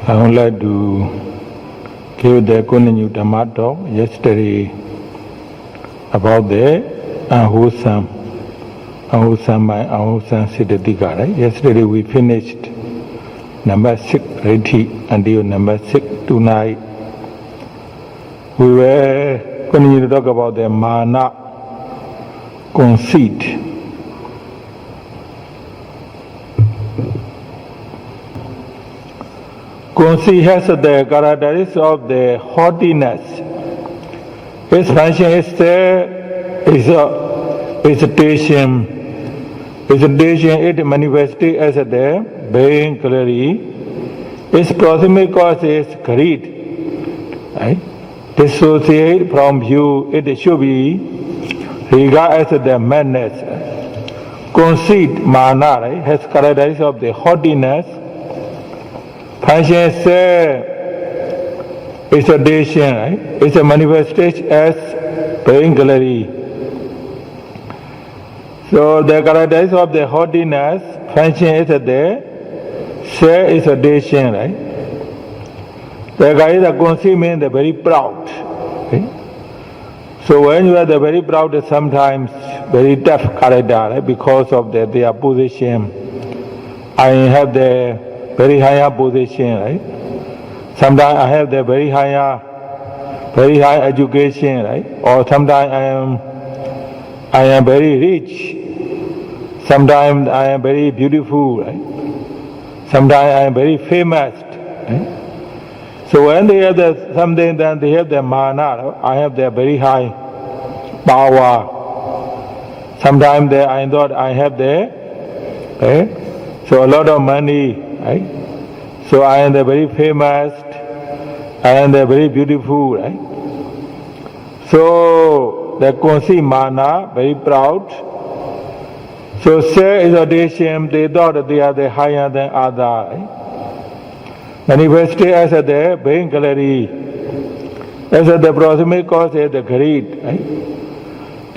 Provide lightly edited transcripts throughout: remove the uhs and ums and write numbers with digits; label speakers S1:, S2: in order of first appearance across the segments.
S1: I would like to give the continue Dhamma talk yesterday about the unwholesome mind, unwholesome Siddhatika, right? Yesterday we finished number 6, Riti, until number 6 tonight. We were continuing to talk about the mana, conceit. Conceit has the characteristics of the haughtiness. Its function is hesitation. Hesitation, it manifests as the being clearly. Its proximate cause is greed. Right? Dissociate from view, it should be regarded as the madness. Conceit, mana, right, has characteristics of the haughtiness. Function is hesitation, right? It's a manifestation as being clearly. So the characteristics of the haughtiness, function is the hesitation, right? The guy is conceit means the very proud. Right? So when you are the very proud, sometimes very tough character, right? Because of their position. I have the very higher position, right? Sometimes I have the very high education, right? Or sometimes I am very rich. Sometimes I am very beautiful, right? Sometimes I am very famous, right? So when they have something, then they have the mana. I have the very high power. Sometimes I thought I have so a lot of money, right? So I am the very famous. I am the very beautiful, right? So the conceit mana, very proud. So self-exaltation, they thought that they are the higher than others, right? Manifested as the being clearly, as the proximate cause is the greed, right?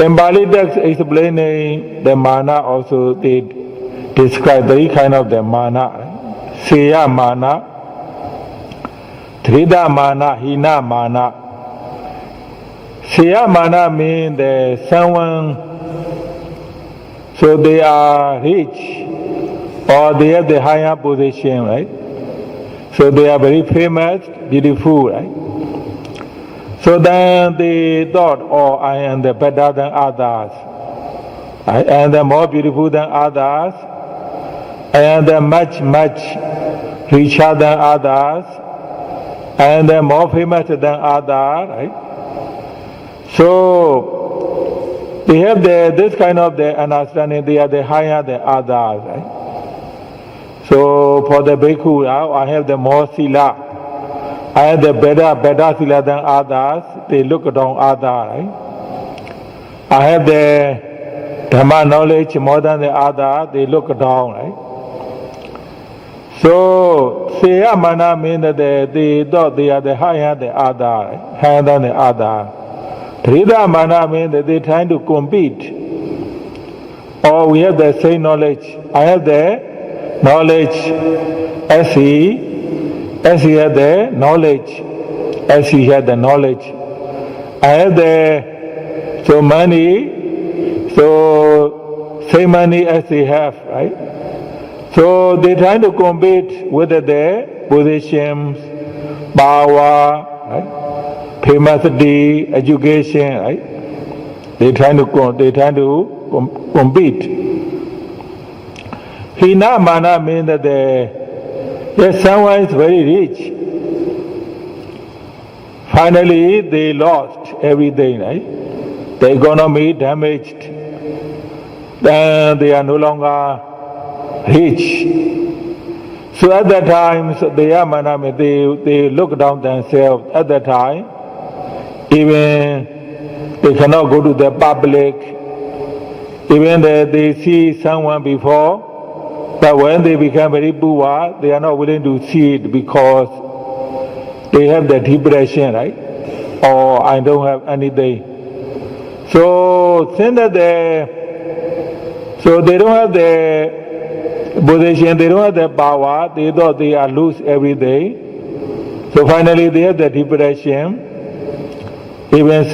S1: In Pali text explaining the mana also, they describe three kind of the mana, right? Seya mana, Trida mana, Hina mana. Seya mana means someone, so they are rich or they have the higher position, right? So they are very famous, beautiful, right? So then they thought, oh, I am the better than others. I am the more beautiful than others. I am the much richer than others. I am the more famous than others, right? So they have this kind of the understanding, they are the higher than others, right? So for the bhikkhu, I have the more sila. I have the better sila than others. They look down others, right? I have the Dhamma knowledge more than the others. They look down, right? So Seya mana means that they thought they are the higher than the others, right? Higher than the others. Trida mana means that they are trying to compete. Or we have the same knowledge. I have the knowledge as he had the knowledge, as he had the knowledge. I have so money, so same money as they have, right? So they trying to compete with the positions, power, right? Famosity, education, right? They trying to compete. Hina mana means that someone is very rich. Finally, they lost everything, right? The economy damaged. Then they are no longer rich. So at that time, they look down themselves. At that time, even they cannot go to the public. Even they see someone before, but when they become very poor, they are not willing to see it because they have the depression, right? Or I don't have anything. So since that they don't have the position, they don't have the power, they thought they are lose every day. So finally they have the depression. Even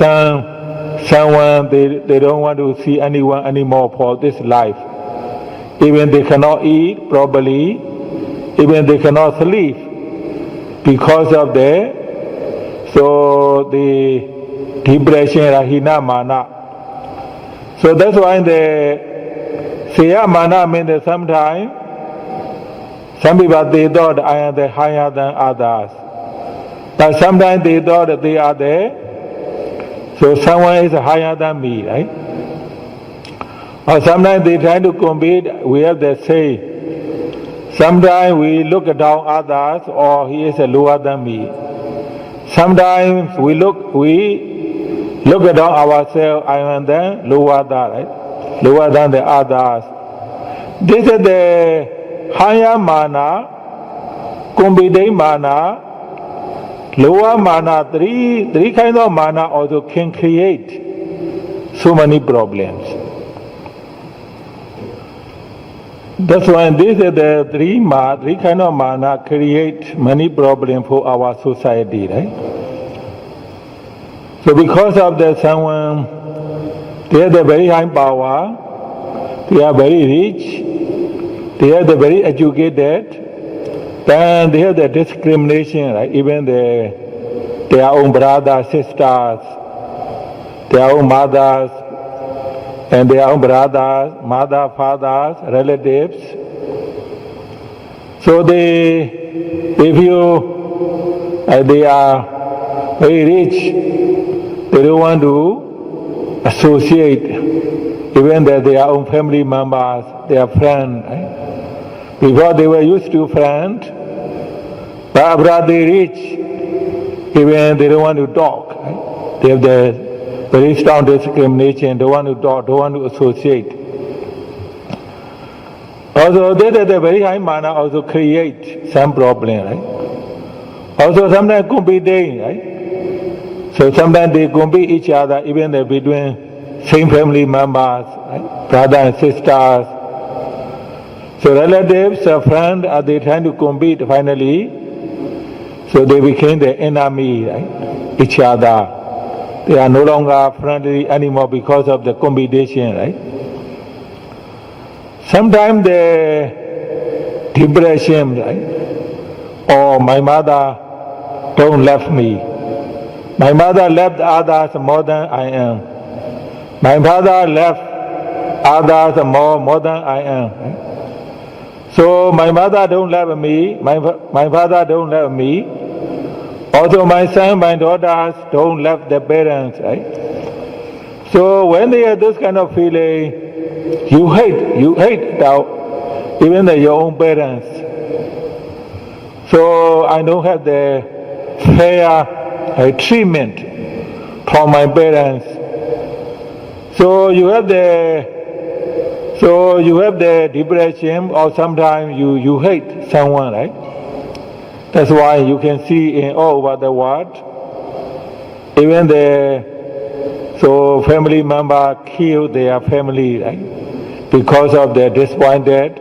S1: someone they don't want to see anyone anymore for this life. Even they cannot eat properly, even they cannot sleep because of the depression, rahina mana. So that's why the Siya mana means that sometimes some people they thought I am the higher than others. But sometimes they thought that they are there, so someone is higher than me, right? Or sometimes they try to compete, we have the say. Sometimes we look down others, or he is lower than me. Sometimes we look down ourselves, I am then lower than, right? Lower than the others. This is the higher mana, competing mana, lower mana, three kinds of mana also can create so many problems. That's why this is the three kind of mana create many problems for our society, right? So because of that, someone they have the very high power, they are very rich, they are the very educated, then they have the discrimination, right? Even their own brothers, sisters, their own mothers, and their own brothers, mother, fathers, relatives. So they feel they are very rich, they don't want to associate even their own family members, their friends. Right? Before they were used to friends, but after they reach, even they don't want to talk. Right? They have the very strong discrimination, don't want to talk, don't want to associate. Also, they the very high mana also create some problem, right? Also, sometimes competing, right? So sometimes they compete each other, even between same family members, right? Brothers and sisters. So relatives, friends, they trying to compete finally. So they became the enemy, right? Each other. They are no longer friendly anymore because of the competition, right? Sometimes the depression, right? Oh, my mother don't love me. My mother left others more than I am. My father left others more than I am. Right? So my mother don't love me, my father don't love me. Also my son, my daughters don't love their parents, right? So when they have this kind of feeling, you hate even your own parents. So I don't have the fair treatment from my parents. So you have the depression, or sometimes you hate someone, right? That's why you can see in all over the world, even family member kill their family, right? Because of their disappointed,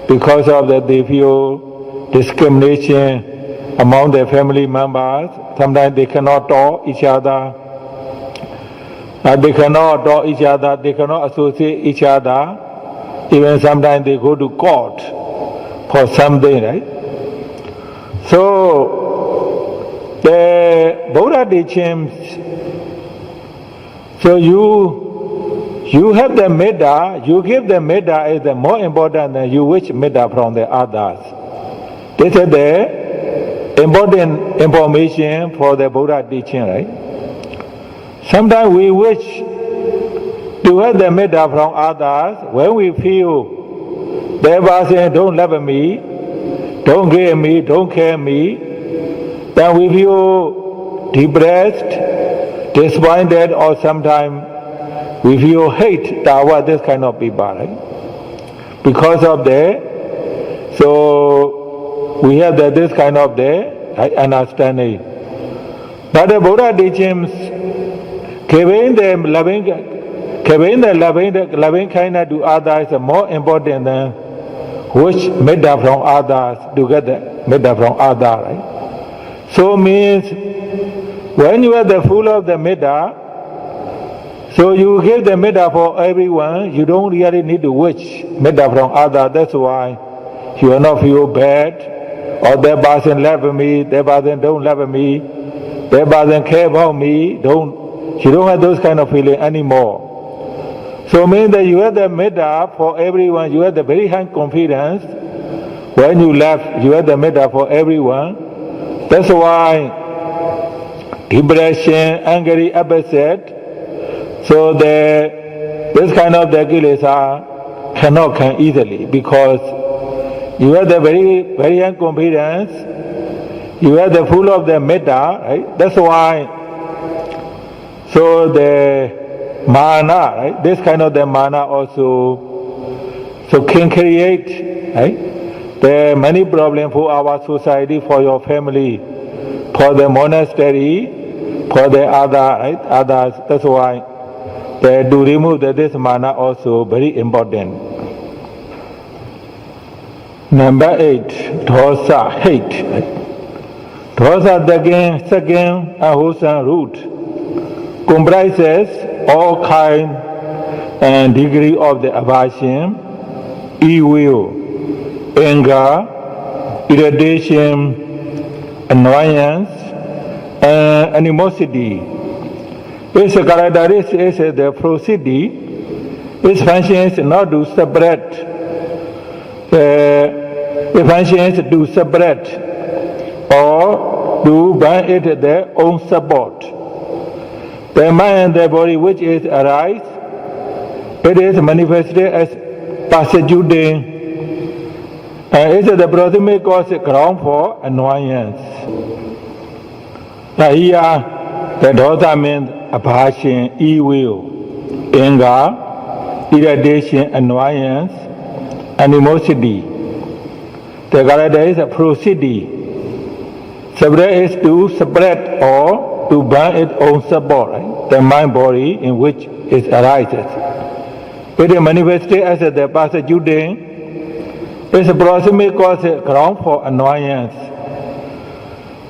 S1: because of that they feel discrimination among their family members. Sometimes they cannot talk each other. They cannot talk each other, they cannot associate each other. Even sometimes they go to court for something, right? So, the Buddha teachings, so you have the metta, you give the metta is the more important than you wish metta from the others. This is the important information for the Buddha teaching, right? Sometimes we wish to have the metta from others when we feel the person don't love me, don't give me, don't care me, then we feel depressed, disappointed, or sometimes we feel hate toward this kind of people, right? Because of so we have this kind of understanding. But the Buddha teachings, giving the loving kindness to others is more important than wish metta from others, to get the metta from others, right? So means when you are the full of the metta, so you give the metta for everyone, you don't really need to wish metta from others. That's why you will not feel bad, or that person love me, that person don't love me, that person care about me. You don't have those kind of feeling anymore. So means that you have the metta for everyone, you have the very high confidence. When you left, you have the metta for everyone. That's why depression, angry, upset, so this kind of the kilesa cannot come easily, because you have the very, very high confidence, you have the full of the metta, right? That's why, so the mana, right? This kind of the mana also, so can create, right? There are many problems for our society, for your family, for the monastery, for the other, right? Others. That's why to remove this mana also very important. Number 8, dosa, hate. Dosa, the second unwholesome root, comprises all kind and degree of the aversion, ill will, anger, irritation, annoyance, and animosity. Its characteristic is the prosody. Its function is not to separate. The function is to separate or to burn it their own support. The mind and the body which is arise, it is manifested as persecuting, and it is the proximate cause ground for annoyance. Now here, the dosa means aversion, ill will, anger, irritation, annoyance, animosity. The character is prosody. Separate is to separate or to burn its own support, right? The mind body in which it arises. It is manifested as the persecuting, its proximate cause ground for annoyance.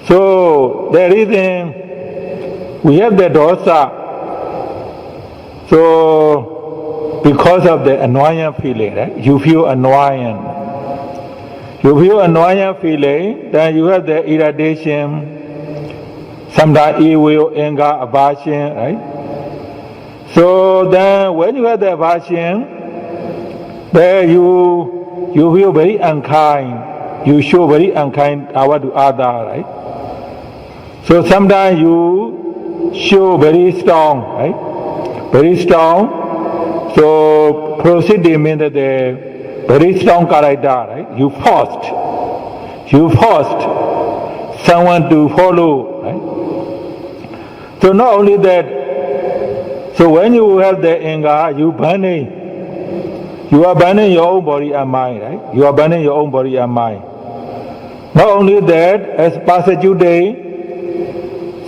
S1: So the reason we have the dosa, so because of the annoying feeling, right? You feel annoying. You feel annoying feeling, then you have the irritation, sometimes ill will, anger, aversion, right? So then when you have the aversion, then you feel very unkind. You show very unkind toward to others, right? So sometimes you show very strong, right? Very strong. So prosody means that the very strong character, right? You forced someone to follow, right? So not only that, so when you have the anger, you are burning your own body and mind, right? You are burning your own body and mind. Not only that, as persecuted,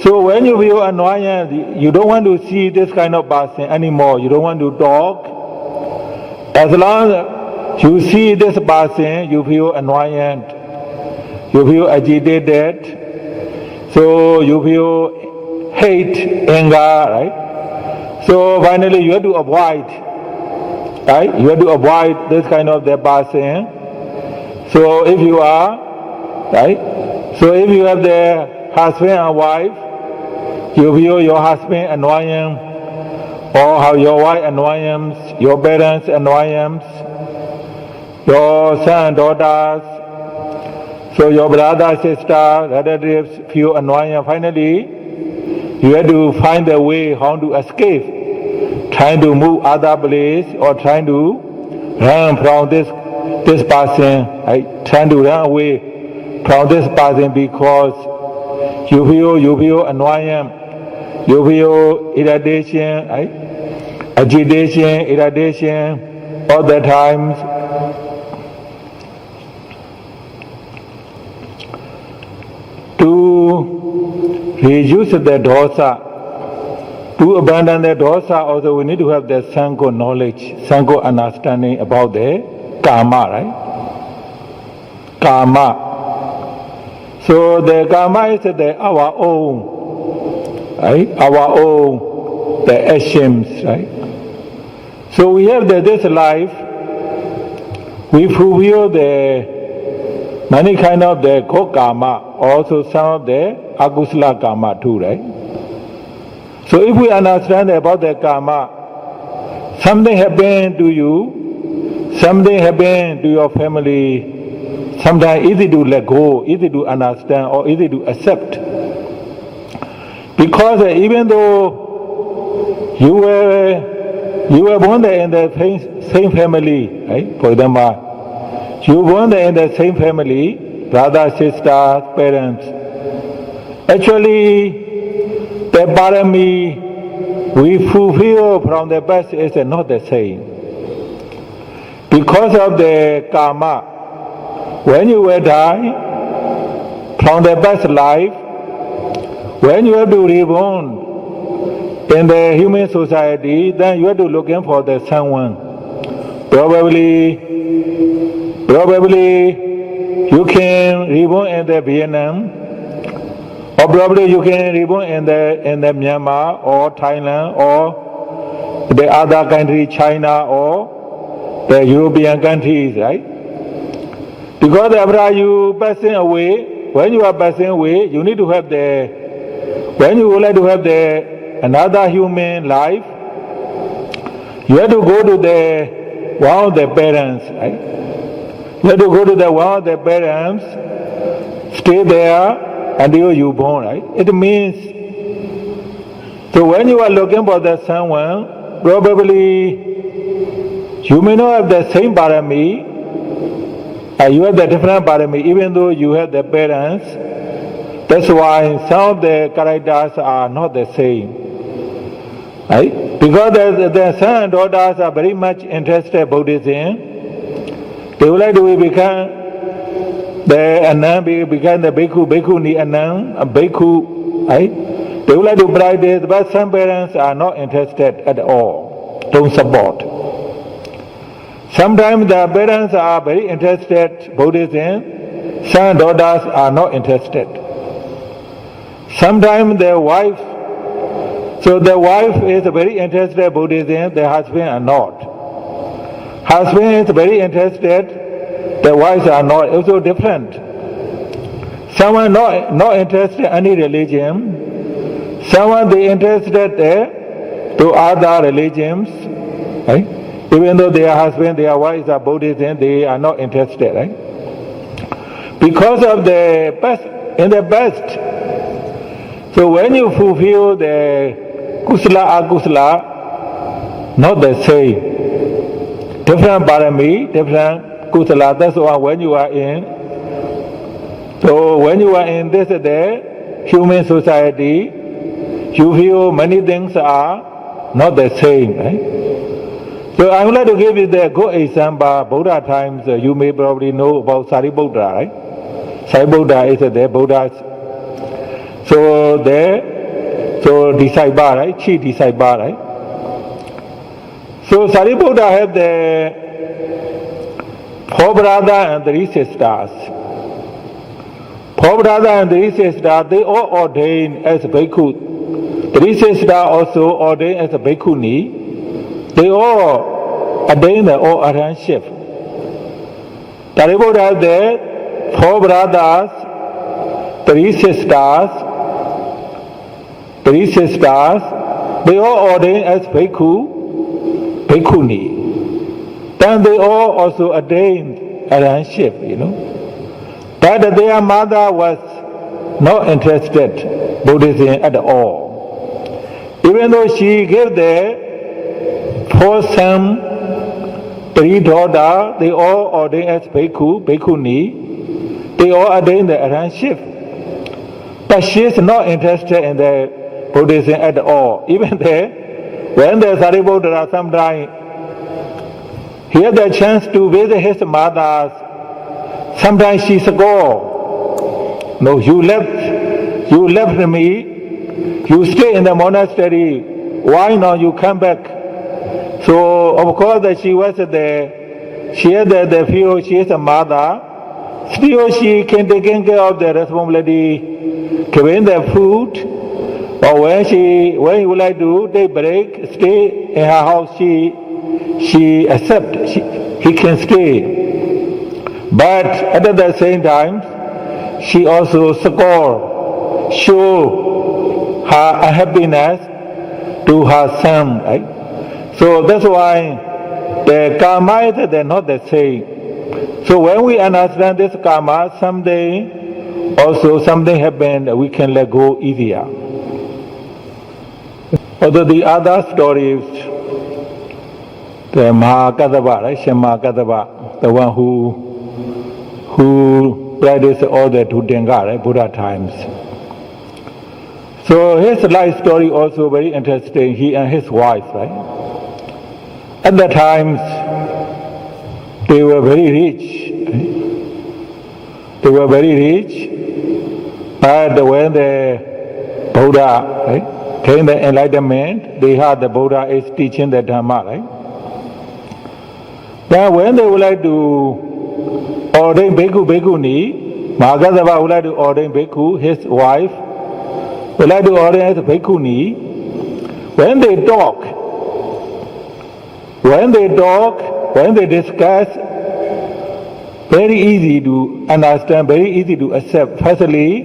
S1: so when you feel annoyance, you don't want to see this kind of person anymore. You don't want to talk. As long as you see this person, you feel annoyance. You feel agitated. So you feel hate, anger, right? So finally you have to avoid, right? You have to avoid this kind of the person. So if you are, right? So if you have the husband and wife, you feel your husband annoying, or how your wife annoying, your parents annoying, your son and daughters, so your brother, sister, relatives feel annoying. Finally, you have to find a way how to escape, trying to move other place or trying to run from this person, right? Trying to run away from this person because you feel annoying. You feel irritation, right? Agitation, irritation, all the times. To reduce the dosa, to abandon the dosa, also we need to have the Sangha knowledge, Sangha understanding about the karma, right? Karma. So the karma is our own, right? Our own, the actions, right? So we have this life, we fulfill the many kind of the good karma, also some of the akusala karma too, right? So if we understand about the karma, something happened to you, something happened to your family, sometimes easy to let go, easy to understand, or easy to accept. Because even though you were born in the same family, right? For example, you were born in the same family, brothers, sisters, parents. Actually, the parami we fulfill from the past is not the same. Because of the karma, when you will die from the past life, when you have to reborn in the human society, then you have to look in for the someone. Probably you can reborn in the Vietnam, or probably you can reborn in the Myanmar or Thailand or the other country, China or the European countries, right? Because after you passing away, when you are passing away, you need to have when you would like to have another human life, you have to go to one of the parents, right? You have to go to one of the parents, stay there until you born, right? It means, so when you are looking for someone, probably you may not have the same parami, you have the different parami, even though you have the parents. That's why some of the characters are not the same, right? Because the son and daughters are very much interested in Buddhism. They would like to become the Anand, become the Bhikkhu, Bhikkhuni Anand, a Bhikkhu, right? They would like to practice, but some parents are not interested at all, don't support. Sometimes the parents are very interested in Buddhism, son and daughters are not interested. Sometimes the wife, so the wife is very interested in Buddhism, the husband are not. Husband is very interested, the wives are not, also different. Someone not interested in any religion, someone they interested to other religions, right? Even though their husband, their wives are Buddhism, they are not interested, right? Because of the past, in the past. So when you fulfill the kusala, akusala, not the same. Different parami, different kusala. That's why when you are in, so when you are in this human society, you feel many things are not the same, right? So I would like to give you the good example. Buddha times, you may probably know about Sariputta, right? Sariputta is the Buddha's. So disciple, right? Chief disciple, right? So Sariputta had the 4 brothers and 3 sisters. 4 brothers and 3 sisters, they all ordained as bhikkhu. 3 sisters also ordained as a bhikkhuni. They all attained the all arahantship. Sariputta had the 4 brothers, 3 sisters, they all ordained as bhikkhu, bhikkhuni. Then they all also attained arahantship, you know. But their mother was not interested in Buddhism at all. Even though she gave the 4 sons, 3 daughters, they all ordained as bhikkhu, bhikkhuni, they all attained the arahantship. But she is not interested in the Buddhism at all. Even there, when the Sariputta sometimes he had the chance to visit his mother, sometimes she scolded, "No, you left me, you stay in the monastery, why not you come back?" So of course she was she had the feel she is a mother, still she can take care of the responsibility, giving the food, or when you would like to take break, stay in her house, she accepts, he can stay. But at the same time, she also show her unhappiness to her son, right? So that's why the karma they're not the same. So when we understand this karma, someday also something happened, we can let go easier. Although the other stories, the Mahakadava, right? Shemakadava, the one who practiced all the Tutenga, right? Buddha times. So his life story also very interesting, he and his wife, right? At the times, they were very rich. They were very rich, but when the Buddha, right, came the enlightenment, they heard the Buddha is teaching the Dhamma, right? Then when they would like to ordain Bhikkhu, Bhikkhuni, Mahakadava would like to ordain Bhikkhu, his wife would like to ordain as Bhikkhuni. When they talk, when they discuss, very easy to understand, very easy to accept. Firstly,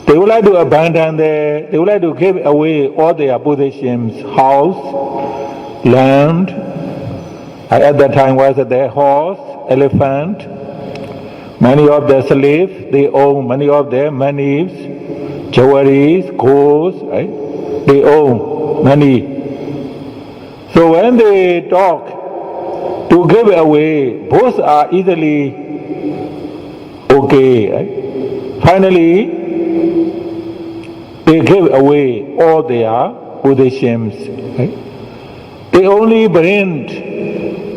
S1: they would like to abandon they would like to give away all their possessions, house, land. At that time was their horse, elephant, many of their slaves, they own many of their monies, jewelries, golds, right? They own money. So when they talk to give away, both are easily okay, right? Finally, they give away all their possessions, right? They only bring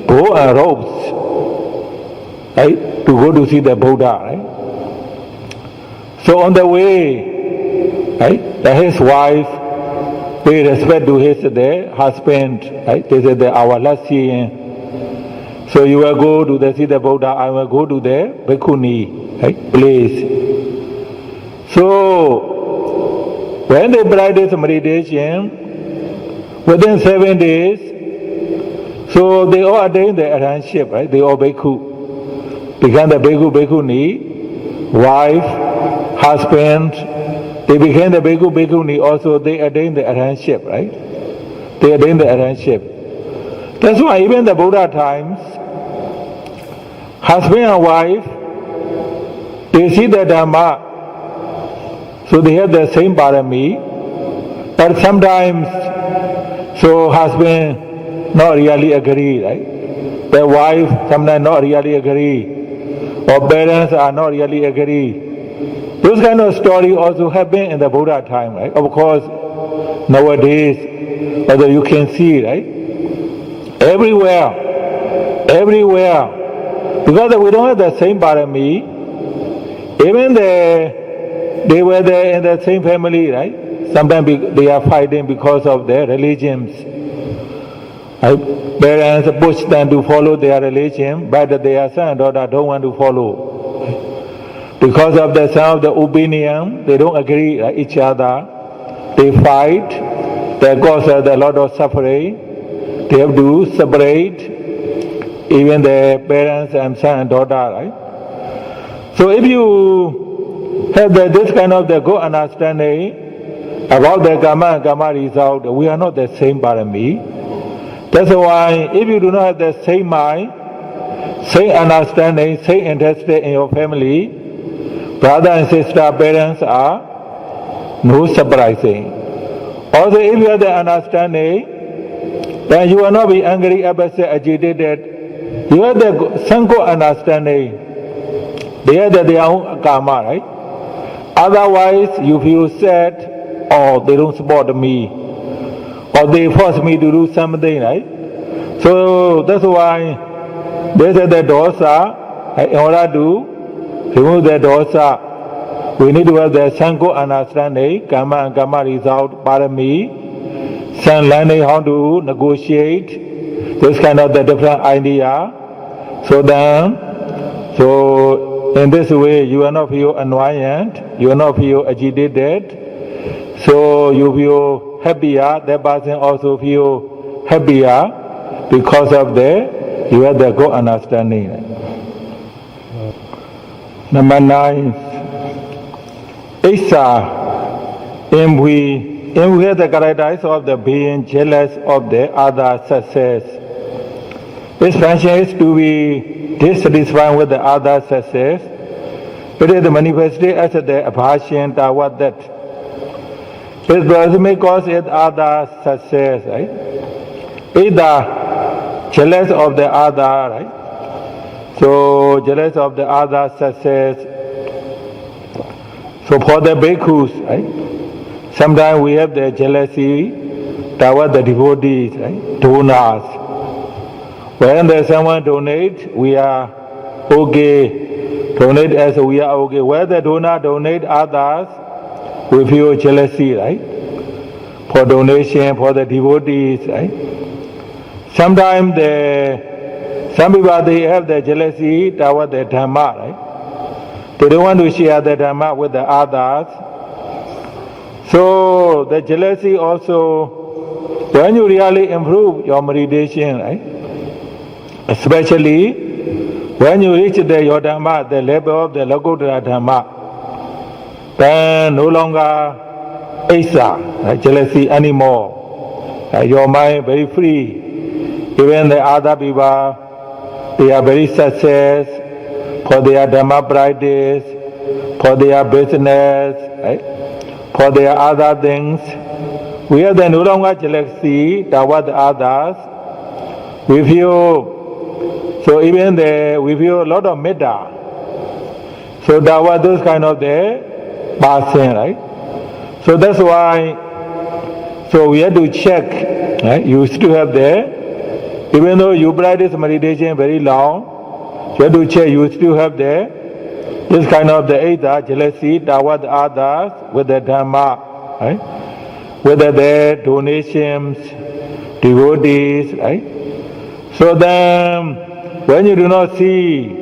S1: bow and ropes, right, to go to see the Buddha, right? So on the way, right, his wife pay respect to his husband, right? They said that our last year, so you will go to see the Buddha, I will go to the Bhikkhuni, right, place. So when they practice meditation, within 7 days, so they all attain the arahantship, right? They all Bhikkhu, become the Bhikkhu, Bhikkhuni, wife, husband. They became the Bhikkhu, Bhikkhuni. Also, they attain the arahantship, right? They attain the arahantship. That's why even the Buddha times, husband and wife, they see the Dhamma, so they have the same parami, but sometimes, so husband not really agree, right? The wife sometimes not really agree, or parents are not really agree. Those kind of story also happen in the Buddha time, right? Of course, nowadays, whether you can see, right? Everywhere, because we don't have the same parami, even they were there in the same family, right? Sometimes they are fighting because of their religions. Right? Parents push them to follow their religion, but their son and daughter don't want to follow. Because of the some of the opinion, they don't agree with each other. They fight. That causes a lot of suffering. They have to separate even the parents and son and daughter, right? So if you have this kind of the good understanding about the karma and karma result, we are not the same parami. That's why if you do not have the same mind, same understanding, same interest in your family, brother and sister, parents are no surprising. Also, if you have the understanding, then you will not be angry, upset, agitated. You have the sanko understanding. They have their own karma, right? Otherwise, you feel sad, or they don't support me, or they force me to do something, right? So that's why they say the dosa, in order to remove the dosa, we need to have the sanko understanding, karma and karma result, parami, some learning how to negotiate, this kind of the different idea. So then, So in this way, you will not feel annoyant, you will not feel agitated. So you feel happier, that person also feel happier because of you have the good understanding. Number 9, Isa, if we have the characteristics of the being jealous of the other success, its function is to be dissatisfied with the other success. It is manifested as the aversion toward that. It does may cause it other success, right? Either jealous of the other, right? So jealous of the other success. So for the bhikkhus, right? Sometimes we have the jealousy toward the devotees, right? Donors. When there's someone donate, we are okay. Donate as we are okay. When the donor donate others, we feel jealousy, right? For donation, for the devotees, right? Sometimes some people they have the jealousy toward the dhamma, right? They don't want to share the dhamma with the others. So the jealousy also, when you really improve your meditation, right? Especially when you reach your dhamma, the level of the Lokuttara dhamma, then no longer Isa, right? Jealousy anymore. Your mind very free. Even the other people, they are very success for their dhamma practice, for their business, right? For their other things. We have the no longer jealousy toward others. We feel, so even we feel a lot of metta. So that was those kind of the person, right? So that's why, so we have to check, right? You still have even though you practice meditation very long, you have to check, you still have this kind of the either jealousy toward others with the dhamma, right? Whether the donations, devotees, right? So then, when you do not see,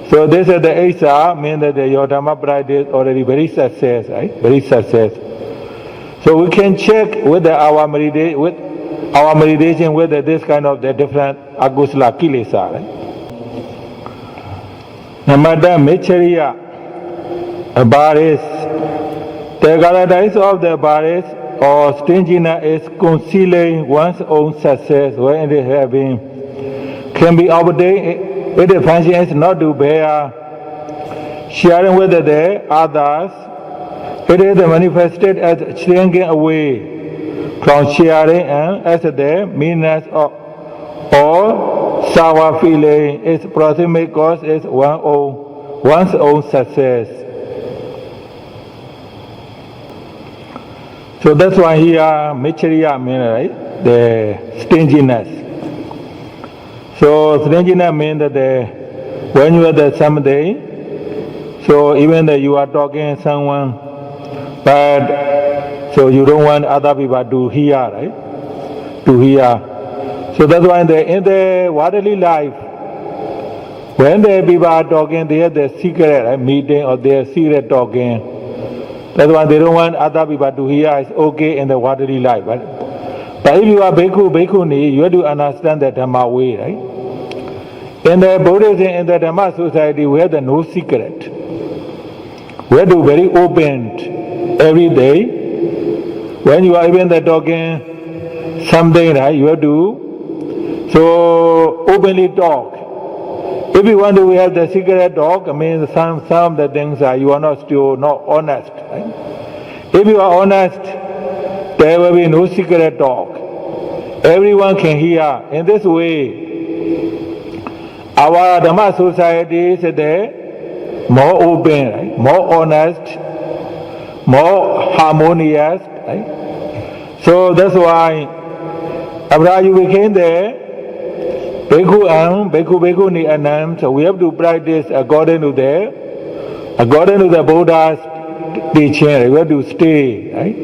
S1: so this is the Isa, means that your dhamma practice already very success, right? Very success. So we can check with our meditation, with this kind of the different akusala kilesa, right? Number 10, Mechariya, Baris. The characteristics of the Baris or stinginess is concealing one's own success when it has been. Can be obtained, its function is not to bear sharing with the others. It is manifested as shrinking away from sharing and as the meanness or sour feeling. Its proximate cause is one's own success. So that's why here, Mechariya means, right? The stinginess. So stinginess means that when you are someday, so even that you are talking to someone, but so you don't want other people to hear, right? To hear. So that's why in the worldly life, when the people are talking, they have the secret, right? Meeting or their secret talking. That's why they don't want other people to hear. It's okay in the worldly life. But if you are bhikkhu, bhikkhuni, you have to understand the Dhamma way, right? In the Buddhism, in the Dhamma society, we have no secret. We have to very open every day. When you are even talking something, right, you have to so openly talk. If you want to have the secret talk, I mean some of the things are you are not honest. Right? If you are honest, there will be no secret talk. Everyone can hear. In this way, our Dhamma society is more open, right? More honest, more harmonious. Right? So that's why after you became the Bhikkhu Bhikkhuni Anam, so we have to practice according to the Buddha's teaching. We have to stay, right?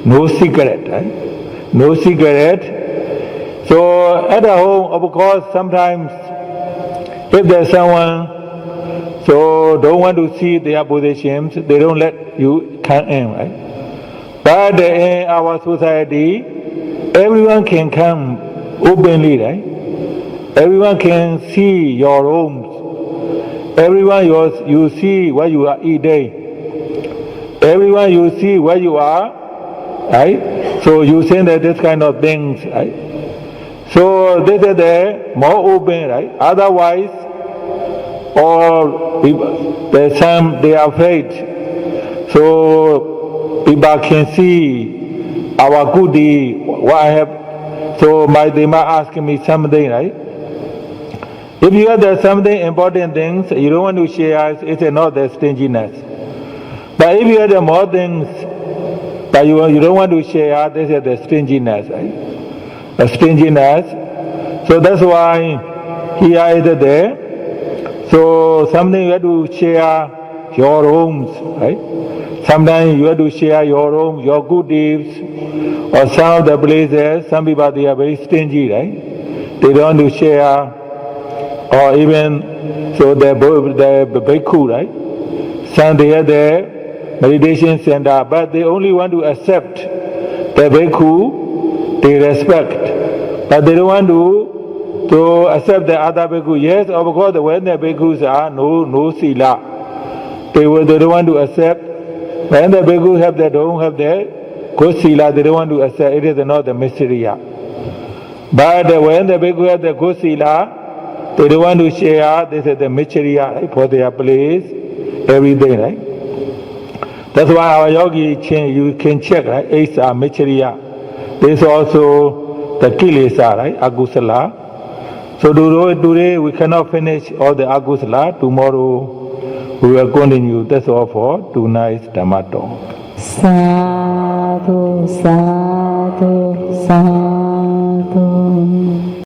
S1: No secret, right? No secret. So at the home, of course, sometimes if there's someone So don't want to see their positions, they don't let you come in, right? But in our society, everyone can come openly, right? Everyone can see your rooms. Everyone you see what you are eating. Everyone you see where you are, right? So you say that this kind of things, right? So this is the more open, right? Otherwise, or there's some they are afraid. So people can see our good deed, what I have. So they might ask me something, right? If you have something important things you don't want to share, it's not the stinginess. But if you have more things that you don't want to share, this is the stinginess, right? The stinginess. So that's why here is there. So something you have to share your homes, right? Sometimes you have to share your homes, your good deeds, or some of the places, some people they are very stingy, right? They don't want to share, or even, so the bhikkhu, right? Some they have their meditation center, but they only want to accept the bhikkhu, they respect, but they don't want to accept the other bhikkhu. Yes, of course, when the bhikkhus are no sila, they don't want to accept. When the bhikkhus they don't have the good sila, they don't want to accept. It is not the mystery. But when the bhikkhus have the good sila, they don't want to share. This is the mystery, right, for their place every day, right? That's why our yogi you can check, right? Eight are mystery. This is also the kilesa, right? Agusala. So today we cannot finish all the agusala. Tomorrow we will continue. That's all for tonight's Dhamma talk.
S2: Sadhu, sadhu, sadhu.